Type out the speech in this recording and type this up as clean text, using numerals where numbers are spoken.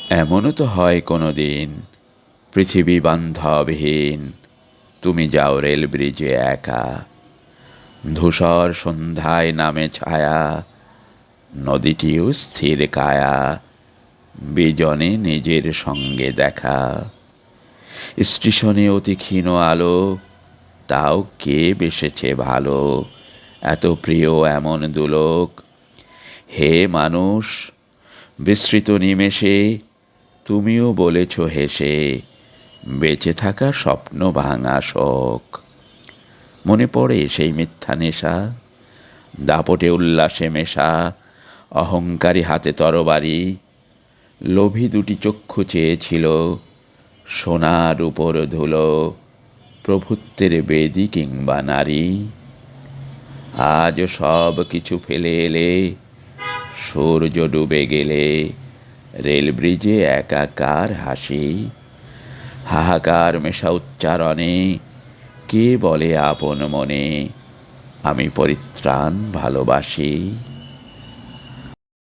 এমনও তো হয় কোনো দিন পৃথিবী বান্ধবহীন, তুমি যাও রেল ব্রিজে একা। ধূসর সন্ধ্যায় নামে ছায়া, নদীটিও স্থির কায়া, বিজনে নিজের সঙ্গে দেখা। স্টেশনে অতি ক্ষীণ আলো, তাও কে বেসেছে ভালো, এত প্রিয় এমন দুলোক। হে মানুষ, বিস্মৃত নিমেষে তুমিও বলেছ হেসে, বেঁচে থাকা স্বপ্ন ভাঙা শোক। মনে পড়ে সেই মিথ্যা নেশা, দাপটে উল্লাসে মেশা, অহংকারী হাতে তরবারি, লোভী দুটি চক্ষু চেয়েছিল সোনার উপর ধুলো, প্রভুত্বের বেদী কিংবা নারী। আজ সব কিছু ফেলে এলে, সূর্য ডুবে গেলে, রেল ব্রিজে একাকার হাসি। হাহাকার মেশা উচ্চারণে কে বলে আপন মনে, আমি পরিত্রাণ ভালোবাসি।